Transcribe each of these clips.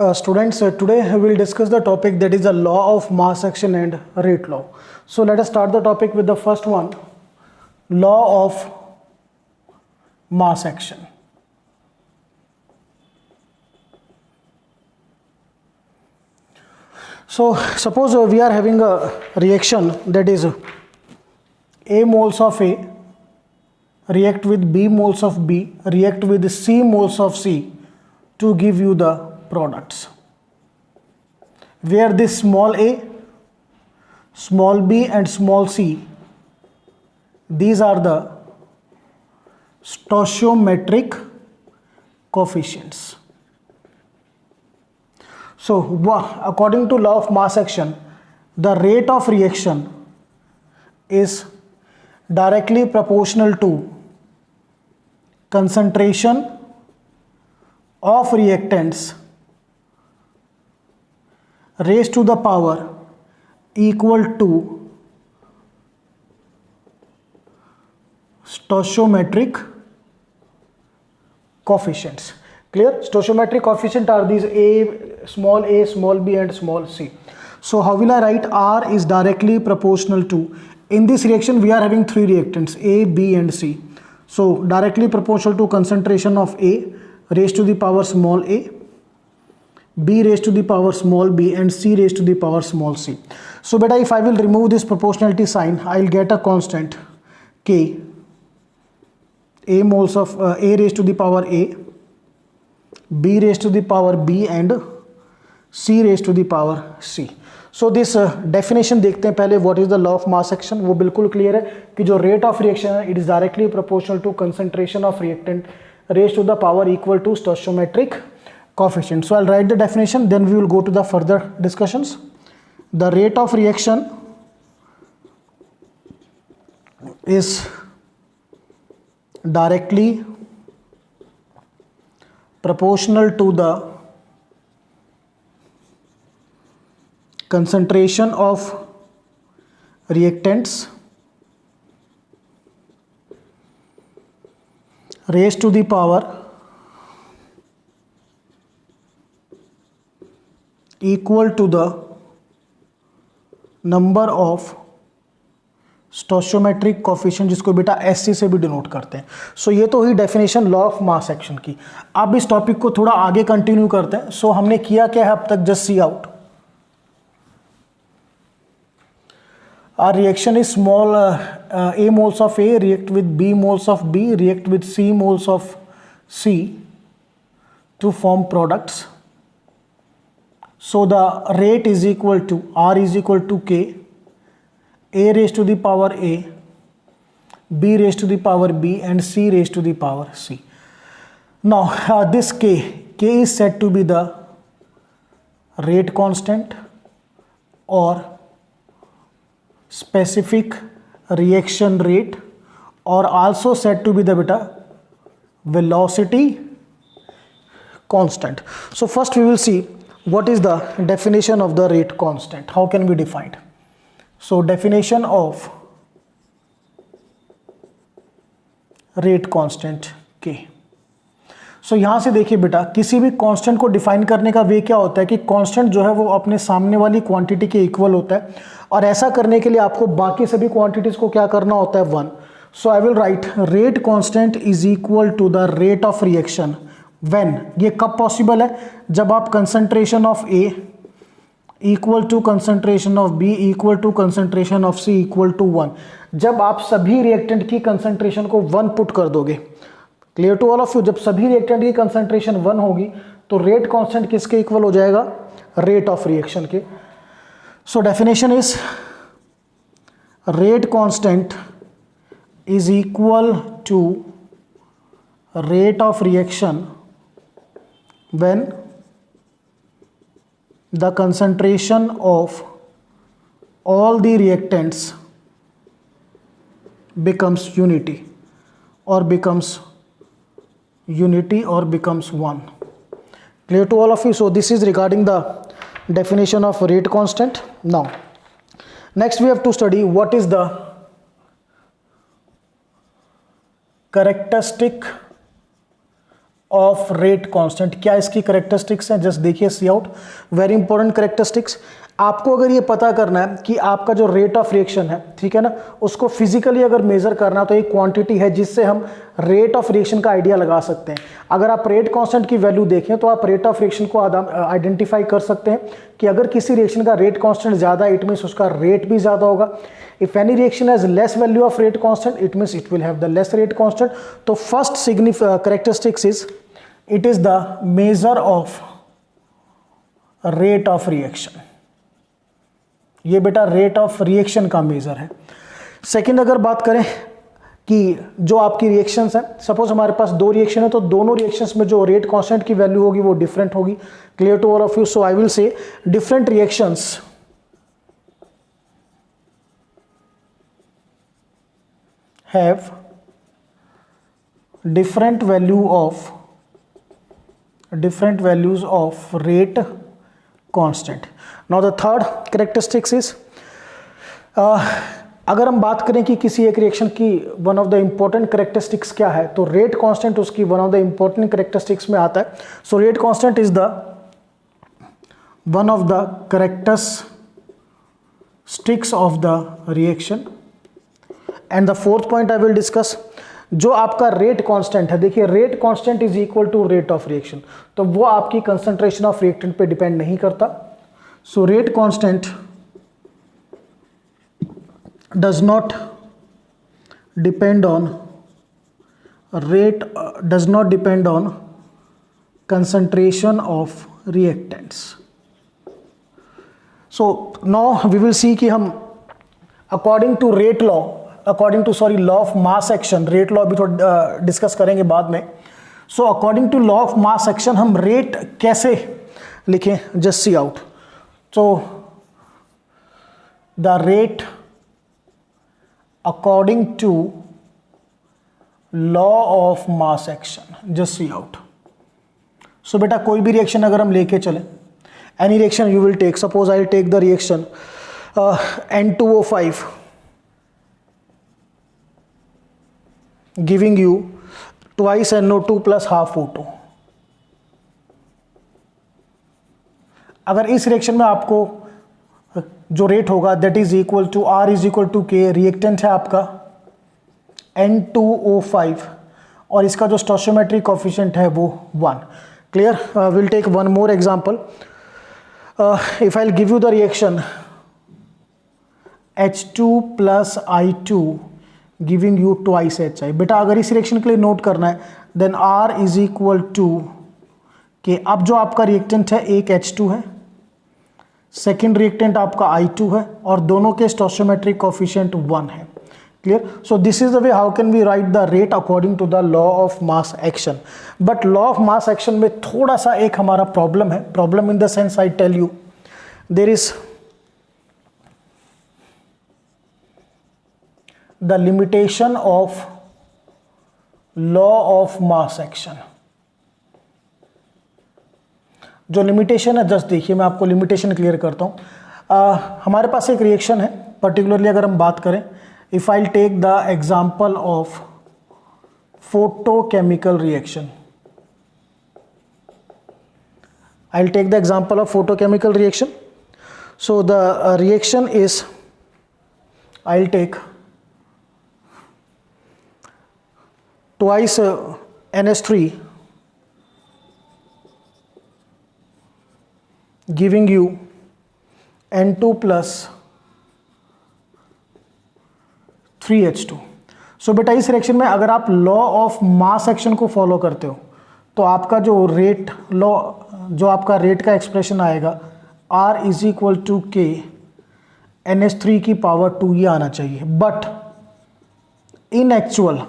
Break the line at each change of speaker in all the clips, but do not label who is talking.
Students, today we will discuss the topic that is the law of mass action and rate law. So let us start the topic with the first one, law of mass action. So suppose we are having a reaction that is A moles of A react with B moles of B react with C moles of C to give you the products, where this small a, small b and small c, these are the stoichiometric coefficients. So according to law of mass action, the rate of reaction is directly proportional to concentration of reactants raised to the power equal to stoichiometric coefficients. Clear? Stoichiometric coefficient are these a, small b and small c. So how will I write? R is directly proportional to, in this reaction we are having three reactants A, B and C. So directly proportional to concentration of A raised to the power small a, B raised to the power small b and C raised to the power small c. So beta, if I will remove this proportionality sign, I will get a constant K, A moles of A raised to the power A, B raised to the power B and C raised to the power C. So this definition देखते हैं पहले, what is the law of mass action. वो बिल्कुल clear है कि जो rate of reaction है, it is directly proportional to concentration of reactant raised to the power equal to stoichiometric coefficient. So I'll write the definition, then we will go to the further discussions. The rate of reaction is directly proportional to the concentration of reactants raised to the power equal to the number of stoichiometric coefficient, जिसको बेटा SC से भी denote करते हैं. सो ये तो हुई definition law of mass action की. अब इस टॉपिक को थोड़ा आगे कंटिन्यू करते हैं. सो हमने किया क्या है अब तक, just see out. Our reaction is small A moles of A react with B moles of B react with C moles of C to form products. So the rate is equal to, R is equal to K, A raised to the power A, B raised to the power B and C raised to the power C. Now this K is said to be the rate constant or specific reaction rate, or also said to be the beta velocity constant. So first we will see what is the definition of the rate constant. How can we define it? So definition of rate constant K. सो यहाँ से देखिए बेटा, किसी भी constant को define करने का वे क्या होता है कि कांस्टेंट जो है वो अपने सामने वाली क्वांटिटी के इक्वल होता है, और ऐसा करने के लिए आपको बाकी सभी क्वांटिटीज को क्या करना होता है, 1. So I will write rate constant is equal to the rate of reaction when. ये कब पॉसिबल है? जब आप concentration of A equal to concentration of B equal to concentration of C equal to 1. जब आप सभी रिएक्टेंट की concentration को 1 पुट कर दोगे. Clear to all of you? जब सभी रिएक्टेंट की कंसंट्रेशन 1 होगी तो रेट कांस्टेंट किसके इक्वल हो जाएगा? रेट ऑफ रिएक्शन के. So definition is rate constant is equal to rate of reaction when the concentration of all the reactants becomes unity or becomes 1. Clear to all of you? So this is regarding the definition of rate constant. Now next we have to study what is the characteristic of rate constant. क्या इसकी characteristics हैं, just देखिए, सी out, very important characteristics. आपको अगर ये पता करना है कि आपका जो रेट ऑफ रिएक्शन है, ठीक है ना, उसको फिजिकली अगर मेजर करना तो एक क्वांटिटी है जिससे हम रेट ऑफ रिएक्शन का आइडिया लगा सकते हैं। अगर आप रेट कांस्टेंट की वैल्यू देखें तो आप रेट ऑफ रिएक्शन को आइडेंटिफाई कर सकते हैं कि अगर किसी रिएक्शन का रेट कांस्टेंट ज़्यादा है, इट मीन्स उसका रेट भी ज़्यादा होगा। If any reaction has less value of rate constant, it means it will have the less rate constant. तो first characteristics is it is the measure of rate of reaction. ये बेटा rate of reaction का measure है। Second, अगर बात करें कि जो आपकी रिएक्शंस हैं, सपोज हमारे पास दो रिएक्शन है तो दोनों रिएक्शंस में जो रेट कांस्टेंट की वैल्यू होगी वो डिफरेंट होगी। Clear to all of you? So I will say different reactions have different values of rate constant. Now the third characteristics is अगर हम बात करें कि किसी एक रिएक्शन की one of the important characteristics क्या है, तो रेट कांस्टेंट उसकी one of the important characteristics में आता है। So rate constant is the one of the characteristics of the reaction. And the fourth point I will discuss, जो आपका rate constant है, देखिए rate constant is equal to rate of reaction, तो वो आपकी कंसंट्रेशन ऑफ रिएक्टेंट पे depend नहीं करता। So rate constant does not depend on concentration of reactants. So now we will see कि हम according to law of mass action, rate law भी थोड़ा डिस्कस करेंगे बाद में। So according to law of mass action हम rate कैसे लिखें, just see out. So the rate according to law of mass action, just see out. So बेटा कोई भी रिएक्शन अगर हम लेके चलें, any reaction you will take, suppose I will take the reaction N2O5 giving you twice NO2 plus half O2। अगर इस reaction में आपको जो रेट होगा that is equal to R is equal to K, reactant है आपका N2O5 और इसका जो स्टोइचियोमेट्रिक कोएफिशिएंट है वो 1। Clear? Will take one more example. If I will give you the reaction H2 plus I2 giving you twice HI। बेटा अगर इस रिएक्शन के लिए नोट करना है then R is equal to K, अब जो आपका रिएक्टेंट है एक H2 है, सेकेंड रिएक्टेंट आपका I2 है और दोनों के स्टोइचियोमेट्रिक कोएफिशिएंट 1 है। Clear? So this is the way how can we write the rate according to the law of mass action. But law of mass action में थोड़ा सा एक हमारा प्रॉब्लम है, problem in the sense I tell you, there is the limitation of law of mass action। जो limitation है, just देखिए मैं आपको लिमिटेशन क्लियर करता हूँ। हमारे पास एक रिएक्शन है, पर्टिकुलरली अगर हम बात करें, if I take the example of photochemical reaction, I will take the example of photochemical reaction. So the reaction is, I will take twice NH3 giving you N2 plus 3H2। सो बेटा इस reaction में अगर आप law of mass action को follow करते हो तो आपका जो रेट लॉ, जो आपका रेट का एक्सप्रेशन आएगा R is equal to K NH3 की पावर 2 ये आना चाहिए। बट इन एक्चुअल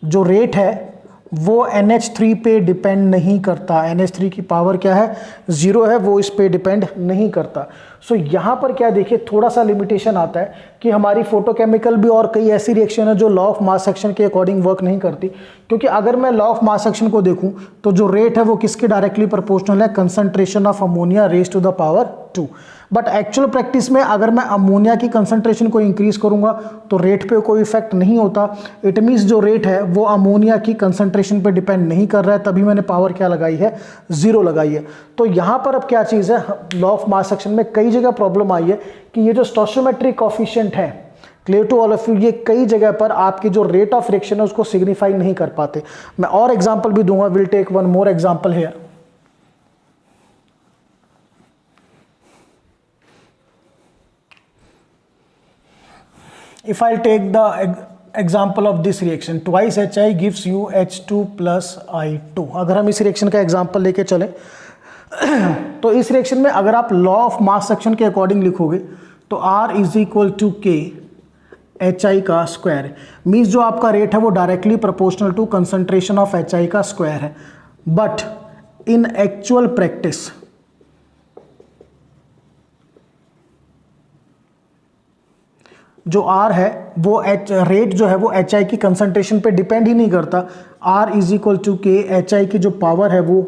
जो रेट है वो NH3 पे डिपेंड नहीं करता, NH3 की पावर क्या है 0 है, वो इस पे डिपेंड नहीं करता। सो यहाँ पर क्या देखिए थोड़ा सा लिमिटेशन आता है कि हमारी फोटोकेमिकल भी और कई ऐसी रिएक्शन है जो लॉ ऑफ मास एक्शन के अकॉर्डिंग वर्क नहीं करती, क्योंकि अगर मैं लॉ ऑफ मास एक्शन को देखूं तो जो रेट है वो किसके डायरेक्टली प्रोपोर्शनल है, concentration of ammonia raise to the power 2। But actual practice में अगर मैं अमोनिया की कंसंट्रेशन को इंक्रीज करूंगा तो रेट पे कोई इफेक्ट नहीं होता। इट मीन्स जो रेट है वो अमोनिया की कंसंट्रेशन पे डिपेंड नहीं कर रहा है, तभी मैंने पावर क्या लगाई है, 0 लगाई है। तो यहाँ पर अब क्या चीज़ है, लॉ ऑफ मास एक्शन में कई जगह प्रॉब्लम आई है कि ये जो स्टोइचियोमेट्रिक कोएफिशिएंट है, clear to all of you, ये कई जगह पर आपकी जो रेट ऑफ रिएक्शन है उसको सिग्निफाई नहीं कर पाते। मैं और एग्जांपल भी दूंगा, will take one more example here. If I'll take the example of this reaction, twice HI gives you H2 plus I2। अगर हम इस रिएक्शन का एग्जांपल लेके चले तो इस रिएक्शन में अगर आप लॉ ऑफ मास एक्शन के अकॉर्डिंग लिखोगे तो R is equal to K HI का स्क्वायर, मीन्स जो आपका रेट है वो directly proportional to concentration of HI का स्क्वायर है। बट इन एक्चुअल प्रैक्टिस जो R है वो रेट जो है वो HI की कंसंट्रेशन पे डिपेंड ही नहीं करता। R is equal to K, HI की जो पावर है वो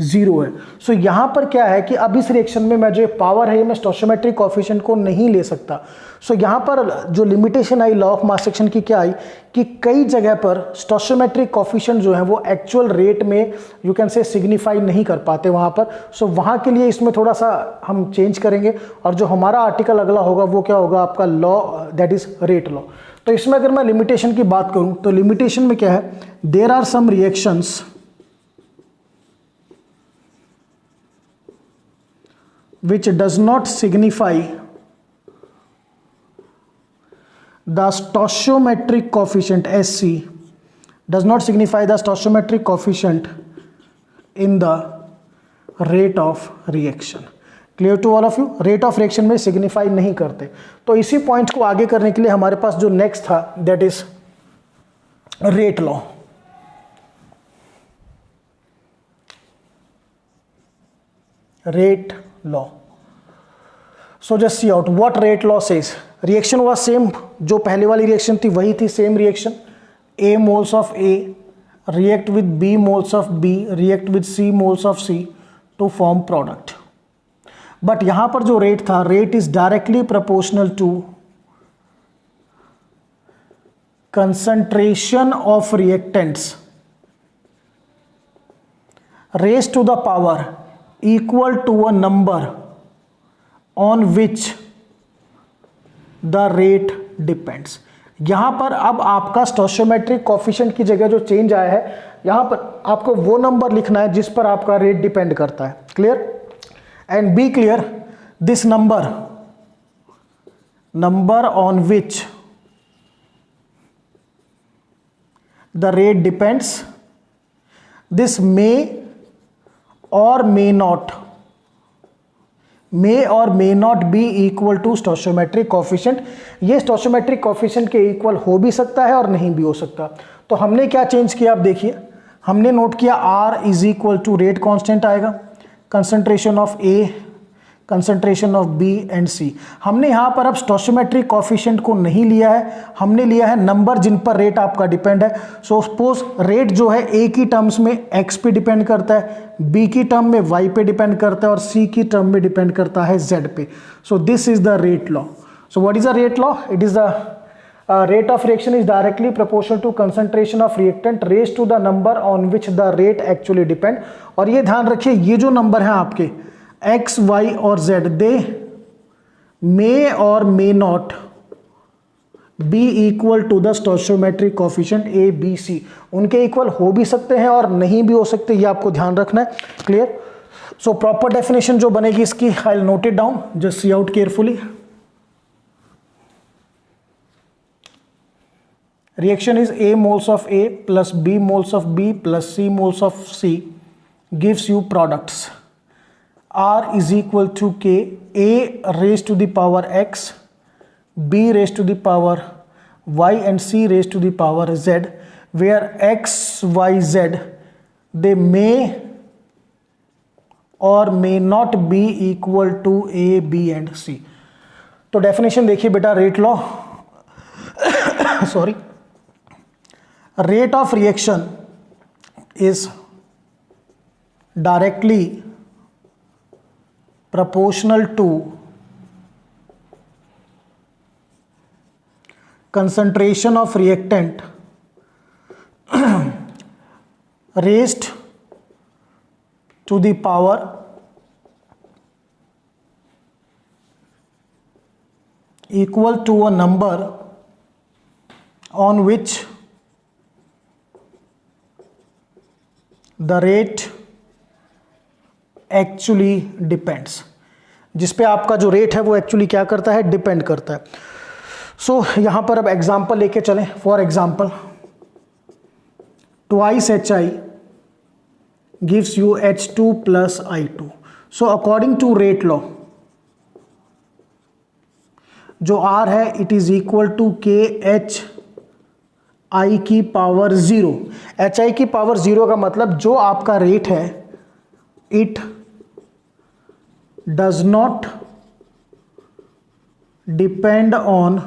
0 है। सो यहाँ पर क्या है कि अब इस रिएक्शन में मैं जो पावर है मैं स्टोइचियोमेट्रिक कोएफिशिएंट को नहीं ले सकता। सो यहाँ पर जो limitation I law of mass action की क्या आई कि कई जगह पर स्टोइचियोमेट्रिक कोएफिशिएंट जो है वो एक्चुअल रेट में यू कैन से सिग्निफाई नहीं कर पाते वहाँ पर। सो वहाँ के लिए इसमें थोड़ा सा हम चेंज करेंगे और जो हमारा आर्टिकल अगला होगा वो क्या होगा, आपका law, that is rate law. तो इसमें अगर मैं लिमिटेशन की बात करूँ तो लिमिटेशन में क्या है, there are some reactions which does not signify the stoichiometric coefficient SC, does not signify the stoichiometric coefficient in the rate of reaction। Clear to all of you, rate of reaction में signify नहीं करते। तो इसी point को आगे करने के लिए हमारे पास जो नेक्स्ट था that is rate law. rate law, so just see out what rate law says। Reaction was same, जो पहले वाली रिएक्शन थी वही थी, same reaction. A moles of A react with B moles of B react with C moles of C to form product। But यहां पर जो rate था, rate is directly proportional to concentration of reactants raised to the power equal to a number on which the rate depends। यहां पर अब आपका स्टोइचियोमेट्रिक coefficient की जगह जो चेंज आया है, यहां पर आपको वो नंबर लिखना है जिस पर आपका रेट डिपेंड करता है। Clear? And be clear, this number on which the rate depends, this may or may not be equal to stoichiometric coefficient। ये stoichiometric coefficient के इक्वल हो भी सकता है और नहीं भी हो सकता। तो हमने क्या चेंज किया, आप देखिए, हमने नोट किया R is equal to rate constant आएगा, concentration of A, concentration of B and C। हमने यहाँ पर अब स्टोइचियोमेट्रिक कोएफिशिएंट को नहीं लिया है, हमने लिया है नंबर जिन पर रेट आपका डिपेंड है। सो सपोज रेट जो है A की टर्म्स में X पे डिपेंड करता है, B की टर्म में Y पे डिपेंड करता है और C की टर्म में डिपेंड करता है Z पे। सो this is the rate law. So what is the rate law? It is the rate of reaction is directly proportional to concentration of reactant raised to the number on which the rate actually depend। और ये ध्यान रखिए, ये जो number हैं आपके X, Y और Z, they may or may not be equal to the stoichiometric coefficient A, B, C। उनके इक्वल हो भी सकते हैं और नहीं भी हो सकते, ये आपको ध्यान रखना है। क्लियर? सो प्रॉपर डेफिनेशन जो बनेगी इसकी, I will note it down, just see out carefully. Reaction is A moles of A plus B moles of B plus C moles of C gives you products R is equal to K, A raised to the power X, B raised to the power Y and C raised to the power Z, where X, Y, Z they may or may not be equal to A, B and C। तो definition देखिए बेटा, rate law sorry, rate of reaction is directly proportional to concentration of reactant raised to the power equal to a number on which the rate actually depends, जिस पे आपका जो rate है वो actually क्या करता है, डिपेंड करता है. सो यहां पर अब एग्जांपल लेके चलें. For example, twice HI gives you H2 plus I2. So according to rate law, जो R है it is equal to KH I की पावर 0. HI की पावर 0 का मतलब जो आपका रेट है it does not depend on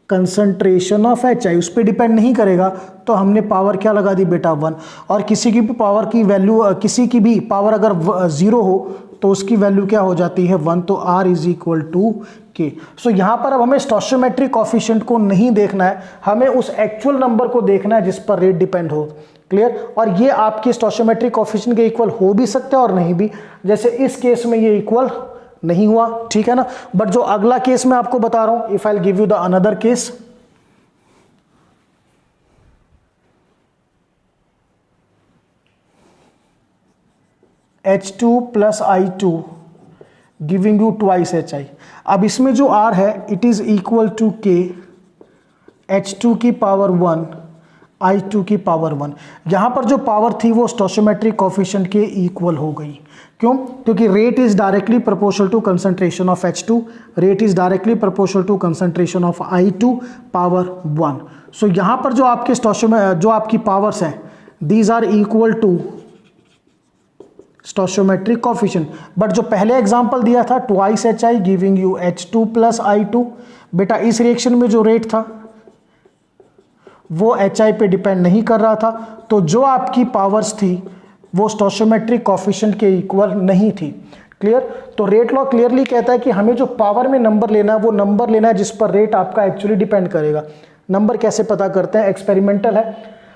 concentration of HI, उस पर डिपेंड नहीं करेगा. तो हमने पावर क्या लगा दी बेटा 1. और किसी की भी पावर की वैल्यू, किसी की भी पावर अगर 0 हो तो उसकी वैल्यू क्या हो जाती है 1. तो R is equal to K. So यहां पर अब हमें स्टोइचियोमेट्रिक कोफिशिएंट को नहीं देखना है, हमें उस एक्चुअल नंबर को देखना है जिस पर रेट डिपेंड हो. क्लियर. और ये आपके स्टोइचियोमेट्रिक कोफिशिएंट के इक्वल हो भी सकते हैं और नहीं भी. जैसे इस केस में ये इक्वल नहीं हुआ, ठीक है ना. बट जो अगला केस मैं आपको बता रहा हूं, if I give you the another case, H2 plus I2 giving you twice HI. अब इसमें जो R है it is equal to K H2 की पावर 1 I2 की पावर 1. यहां पर जो पावर थी वो स्टोइचियोमेट्रिक कोफिशिएंट के इक्वल हो गई. क्यों? क्योंकि rate is directly proportional to concentration of H2, rate is directly proportional to concentration of I2 power 1. सो यहां पर जो आपके जो आपकी पावर्स हैं these are equal to stoichiometric coefficient. But जो पहले एग्जांपल दिया था twice HI giving you H2 plus I2, बेटा इस रिएक्शन में जो रेट था वो HI पे डिपेंड नहीं कर रहा था. तो जो आपकी पावर्स थी वो स्टोइचियोमेट्रिक कोफिशिएंट के इक्वल नहीं थी. क्लियर. तो रेट लॉ क्लियरली कहता है कि हमें जो पावर में नंबर लेना है वो नंबर लेना है जिस पर रेट आपका एक्चुअली डिपेंड करेगा. नंबर कैसे पता करते हैं? एक्सपेरिमेंटल है.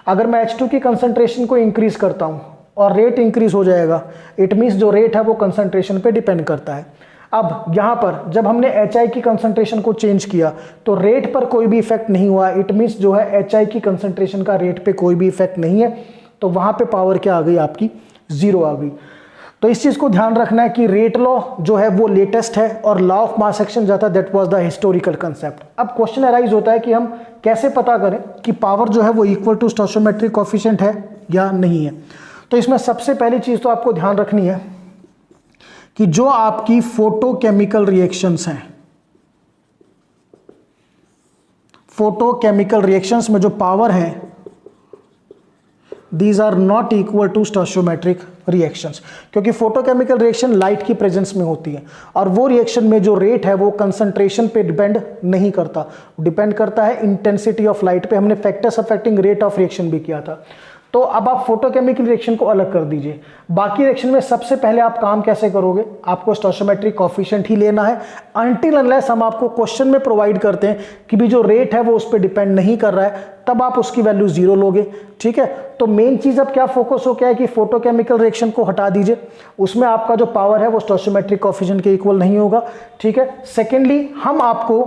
अगर मैं H2 की कंसंट्रेशन को इंक्रीज करता हूं और रेट इंक्रीज हो जाएगा, इट मीन्स जो रेट है वो कंसंट्रेशन पे डिपेंड करता है. अब यहां पर जब हमने HI की कंसंट्रेशन को चेंज किया तो रेट पर कोई भी इफेक्ट नहीं हुआ. इट मीन्स जो है HI की कंसंट्रेशन का रेट पे कोई भी इफेक्ट नहीं है. तो वहां पे पावर क्या आ गई आपकी 0 आ गई. तो इस चीज को ध्यान रखना है कि रेट लॉ जो है वो लेटेस्ट है और लॉ ऑफ मास एक्शन जाता है that was the historical concept. अब क्वेश्चन अराइज होता है कि हम कैसे पता करें कि पावर जो है वो इक्वल टू स्टोइचियोमेट्रिक कोफिशिएंट है या नहीं है. तो इसमें सबसे पहली चीज तो आपको ध्यान रखनी है कि जो आपकी फोटोकेमिकल रिएक्शंस हैं, फोटोकेमिकल रिएक्शंस में जो पावर है these are not equal to stoichiometric reactions. क्योंकि फोटोकेमिकल रिएक्शन लाइट की प्रेजेंस में होती है और वो रिएक्शन में जो रेट है वो कंसंट्रेशन पे डिपेंड नहीं करता, डिपेंड करता है इंटेंसिटी ऑफ लाइट पे. हमने factors affecting rate of reaction भी किया था. तो अब आप फोटोकेमिकल रिएक्शन को अलग कर दीजिए. बाकी रिएक्शन में सबसे पहले आप काम कैसे करोगे? आपको स्टोइचियोमेट्रिक कोफिशिएंट ही लेना है अनटिल अनलेस हम आपको क्वेश्चन में प्रोवाइड करते हैं कि भी जो रेट है वो उस पर डिपेंड नहीं कर रहा है, तब आप उसकी वैल्यू 0 लोगे. ठीक है. तो मेन चीज अब क्या फोकस हो गया है कि फोटोकेमिकल रिएक्शन को हटा दीजिए, उसमें आपका जो पावर है वो स्टोइचियोमेट्रिक कोफिशिएंट के इक्वल नहीं होगा. ठीक है. सेकेंडली हम आपको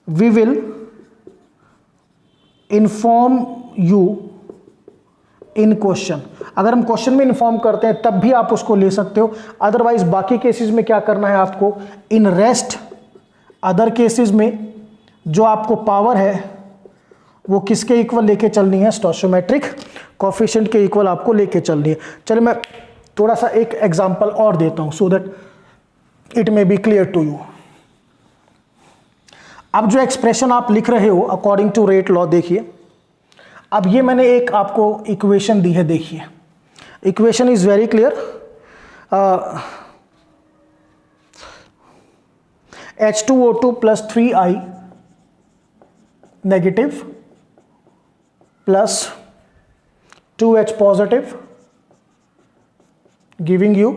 we will inform you in question. अगर हम क्वेश्चन में इन्फॉर्म करते हैं तब भी आप उसको ले सकते हो. अदरवाइज बाकी केसेस में क्या करना है आपको? इन रेस्ट अदर केसेस में जो आपको पावर है वो किसके इक्वल लेके चलनी है? स्टोइचियोमेट्रिक कोफिशिएंट के इक्वल आपको लेके चलनी है. चलिए मैं थोड़ा सा एक एग्जांपल और देता हूं so that it may be clear to you. अब जो एक्सप्रेशन आप लिख रहे हो अकॉर्डिंग टू रेट लॉ, देखिए अब ये मैंने एक आपको इक्वेशन दी है. देखिए equation is very clear. H2O2 plus 3I negative plus 2H positive giving you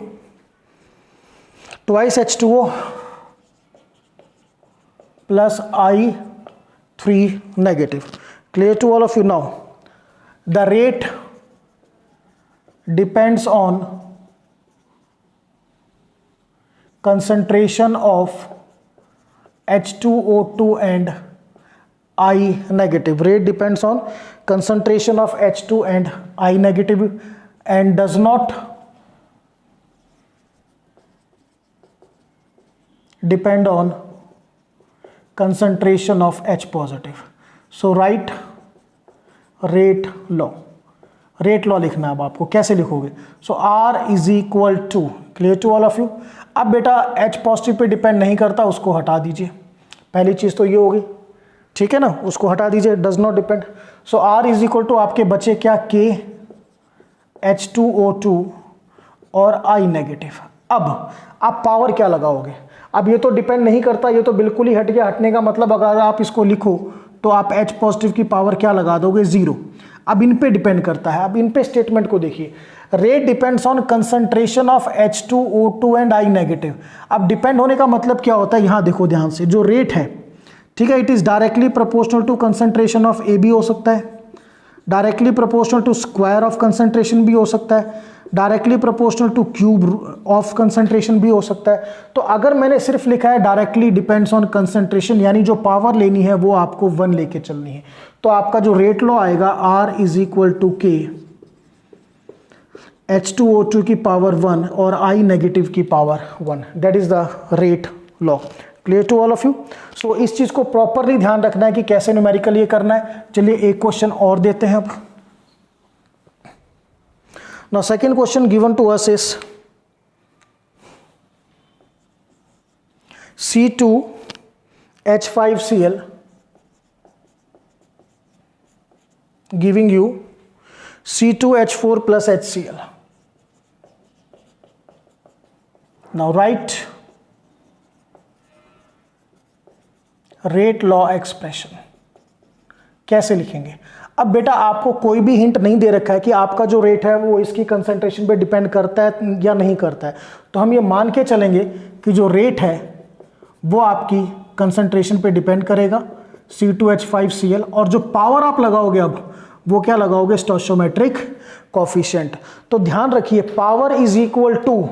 twice H2O plus I3 negative. Clear to all of you? Now the rate depends on concentration of H2O2 and I negative. Rate depends on concentration of H2 and I negative and does not depend on concentration of H positive. So write rate law. Rate law लिखना है अब आपको. कैसे लिखोगे? So R is equal to, clear to all of you. अब बेटा H positive pay depend नहीं करता, उसको हटा दीजिए. पहली चीज तो ये होगी, ठीक है ना, उसको हटा दीजिए, does not depend. So R is equal to आपके बचे क्या, K H2O2 और I नेगेटिव. अब आप पावर क्या लगाओगे? अब ये तो डिपेंड नहीं करता, ये तो बिल्कुल ही हट गया. हटने का मतलब अगर आप इसको लिखो तो आप H पॉजिटिव की पावर क्या लगा दोगे, 0. अब इन पे डिपेंड करता है. अब इन पे स्टेटमेंट को देखिए, rate depends on concentration of H2O2 and I negative. अब डिपेंड होने का मतलब क्या होता है, यहां देखो ध्यान से, जो रेट है, ठीक है, it is directly proportional to concentration of A भी हो सकता है, directly proportional to square of concentration भी हो सकता है, directly proportional to cube of concentration भी हो सकता है. तो अगर मैंने सिर्फ लिखा है डायरेक्टली डिपेंड्स ऑन कंसंट्रेशन, यानी जो पावर लेनी है वो आपको 1 लेके चलनी है. तो आपका जो रेट लॉ आएगा R is equal to K H2O2 की पावर 1 और I नेगेटिव की power 1. That is the rate law. Clear to all of you? So इस चीज को प्रॉपरली ध्यान रखना है कि कैसे न्यूमेरिकल ये करना है. चलिए एक क्वेश्चन और देते हैं अब. Now second question given to us is C2H5Cl giving you C2H4 plus HCl. Now write rate law expression. कैसे लिखेंगे? अब बेटा आपको कोई भी हिंट नहीं दे रखा है कि आपका जो रेट है वो इसकी कंसंट्रेशन पे डिपेंड करता है या नहीं करता है. तो हम ये मान के चलेंगे कि जो रेट है वो आपकी कंसंट्रेशन पे डिपेंड करेगा, C2H5Cl, और जो पावर आप लगाओगे अब वो क्या लगाओगे, स्टोइचियोमेट्रिक कोफिशिएंट. तो ध्यान रखिए, power is equal to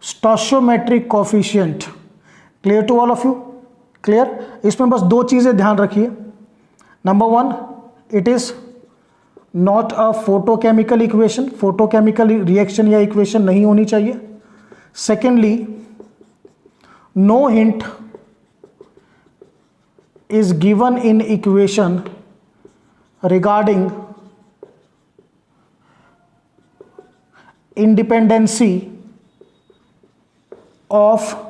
stoichiometric coefficient. Clear to all of you? Clear? इसमें बस 2 चीजें ध्यान रखिए. Number 1, it is not a photochemical equation, photochemical reaction या इक्वेशन नहीं होनी चाहिए. Secondly, no hint is given in equation regarding independency of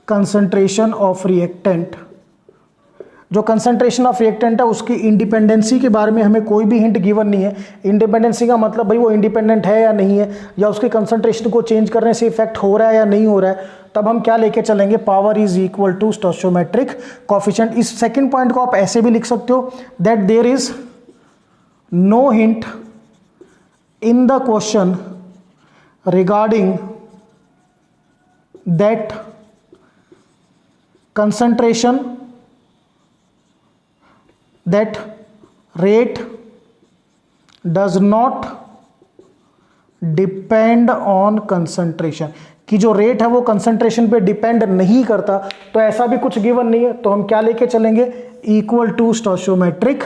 concentration of reactant. जो कंसंट्रेशन ऑफ रिएक्टेंट है उसकी इंडिपेंडेंसी के बारे में हमें कोई भी हिंट गिवन नहीं है. इंडिपेंडेंसी का मतलब भाई वो इंडिपेंडेंट है या नहीं है, या उसके कंसंट्रेशन को चेंज करने से इफेक्ट हो रहा है या नहीं हो रहा है. तब हम क्या लेके चलेंगे, power is equal to stoichiometric coefficient. इस सेकंड पॉइंट को आप ऐसे भी लिख सकते हो, that there is no hint in the question regarding that concentration, that rate does not depend on concentration, कि जो रेट है वो कंसंट्रेशन पे डिपेंड नहीं करता. तो ऐसा भी कुछ गिवन नहीं है, तो हम क्या लेके चलेंगे, इक्वल टू स्टोइचियोमेट्रिक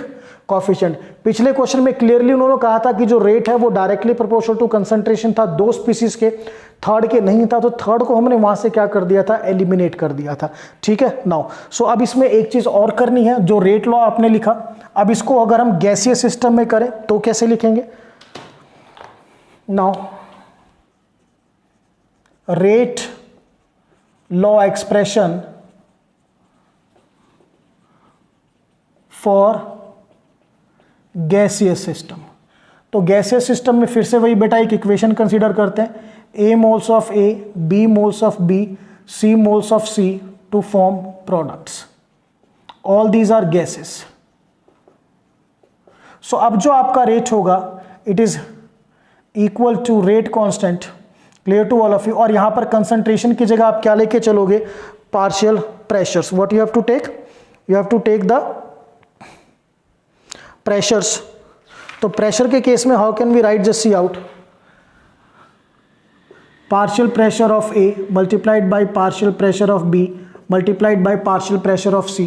कोफिशिएंट. पिछले क्वेश्चन में क्लियरली उन्होंने कहा था कि जो रेट है वो डायरेक्टली प्रोपोर्शनल टू कंसंट्रेशन था 2 स्पीसीज के, थर्ड के नहीं था. तो थर्ड को हमने वहां से क्या कर दिया था, एलिमिनेट कर दिया था. ठीक है. नाउ सो अब इसमें एक चीज और करनी है, जो रेट लॉ आपने लिखा, अब इसको अगर हम गैसीय सिस्टम में करें तो कैसे लिखेंगे. Now rate law expression for गैसीय सिस्टम. तो गैसीय सिस्टम में फिर से वही बेटा एक इक्वेशन कंसीडर करते हैं, A moles of A, B moles of B, C moles of C to form products. All these are gases. So अब जो आपका रेट होगा, it is equal to rate constant, clear to all of you. और यहां पर concentration की जगह आप क्या लेके चलोगे, partial pressures. What you have to take, you have to take the pressures. तो प्रेशर के केस में how can we write, just see out, partial pressure of A multiplied by partial pressure of B multiplied by partial pressure of C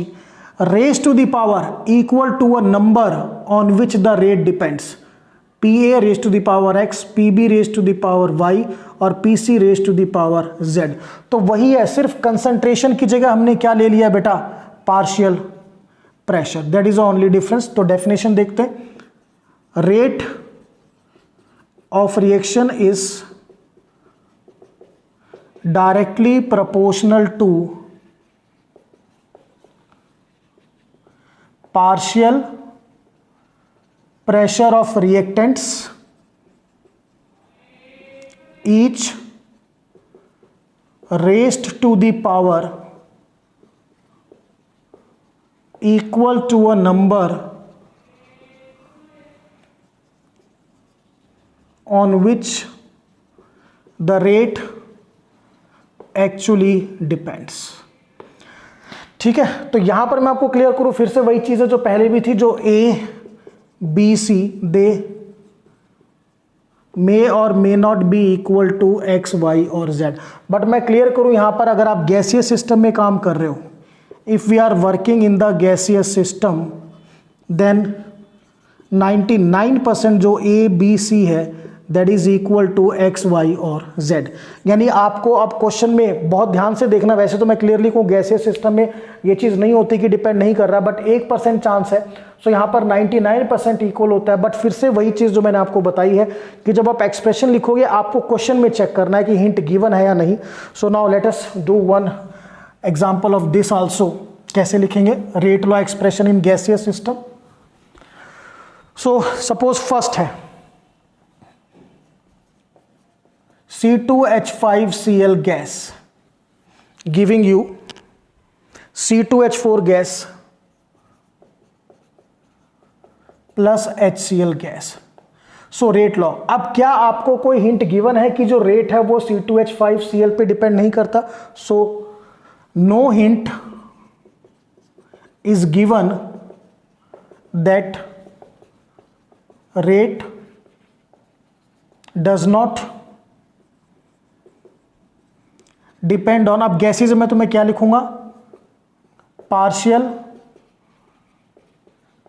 raised to the power equal to a number on which the rate depends, PA raised to the power X, PB raised to the power Y और PC raised to the power Z। तो वही है, सिर्फ concentration की जगह हमने क्या ले लिया बेटा, partial pressure, that is only difference. तो डेफिनेशन देखते हैं, rate of reaction is directly proportional to partial pressure of reactants each raised to the power equal to a number on which the rate actually depends. ठीक है, तो यहां पर मैं आपको क्लियर करूं, फिर से वही चीज है जो पहले भी थी, जो a b C they may और may not be equal to x y और जेड। बट मैं क्लियर करूं यहां पर, अगर आप गैसियस सिस्टम में काम कर रहे हो, if we are working in the gaseous system, then 99% जो ए बी सी है that is equal to x y और जेड। यानी आपको अब क्वेश्चन में बहुत ध्यान से देखना, वैसे तो मैं क्लियरली कहूँ गैसियस सिस्टम में ये चीज़ नहीं होती कि डिपेंड नहीं कर रहा, बट 1% चांस है, सो यहाँ पर 99% इक्वल होता है। बट फिर से वही चीज़ जो मैंने आपको बताई है कि जब आप एक्सप्रेशन लिखोगे आपको क्वेश्चन में चेक करना है कि हिंट गिवन है या नहीं। So now let us do one example of this also. कैसे लिखेंगे rate law expression in gaseous system. So suppose first है C2H5Cl gas giving you C2H4 gas plus HCl gas। So rate law, अब क्या आपको कोई hint given है कि जो रेट है वो C2H5Cl पे डिपेंड नहीं करता? So no hint is given that rate does not depend on, अब गैसेज में तो मैं क्या लिखूंगा, partial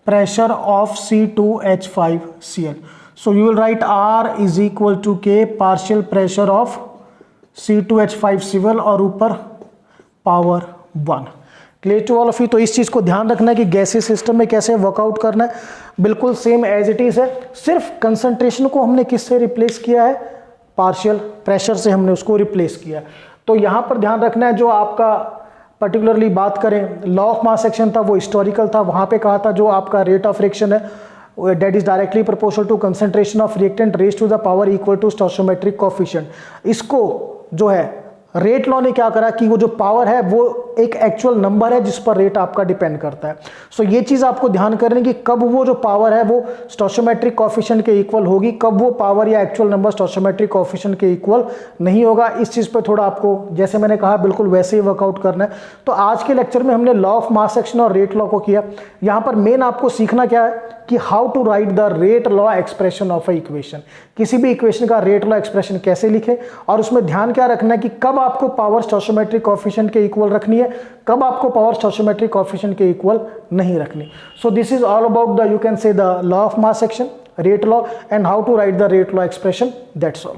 pressure of C2H5Cl। So you will write R is equal to K partial pressure of C2H5Cl और ऊपर power 1। Clear to all of you. तो इस चीज को ध्यान रखना है कि गैसेज सिस्टम में कैसे वर्कआउट करना है, बिल्कुल सेम एज इट इज है, सिर्फ कंसंट्रेशन को हमने किससे रिप्लेस किया है, पार्शियल प्रेशर से हमने उसको रिप्लेस किया। तो यहां पर ध्यान रखना है, जो आपका पर्टिकुलरली बात करें लॉ ऑफ मास एक्शन था वो हिस्टोरिकल था, वहां पे कहा था जो आपका रेट ऑफ रिएक्शन है that is directly proportional to concentration of reactant raised to the power equal to stoichiometric coefficient. इसको जो है रेट लॉ ने क्या करा कि वो जो पावर है वो एक एक्चुअल नंबर है जिस पर रेट आपका डिपेंड करता है। सो ये चीज आपको ध्यान करनी कि कब वो जो पावर है वो स्टोइचियोमेट्रिक कोएफिशिएंट के इक्वल होगी, कब वो पावर या एक्चुअल नंबर स्टोइचियोमेट्रिक कोएफिशिएंट के इक्वल नहीं होगा। इस चीज पे थोड़ा आपको जैसे मैंने कहा बिल्कुल वैसे ही वर्कआउट करना है। तो आज के लेक्चर में हमने लॉ ऑफ मास एक्शन और रेट लॉ को किया। यहाँ पर मेन आपको सीखना क्या है कि how to write the rate law expression of a equation, किसी भी इक्वेशन का रेट लॉ एक्सप्रेशन कैसे लिखे, और उसमें ध्यान क्या रखना है कि कब आपको पावर स्टोइचियोमेट्रिक कोएफिशिएंट के इक्वल रखनी है, कब आपको पावर स्टोइचियोमेट्रिक कोएफिशिएंट के इक्वल नहीं रखनी। So this is all about the you can say the law of mass action, rate law, and how to write the rate law expression, that's all.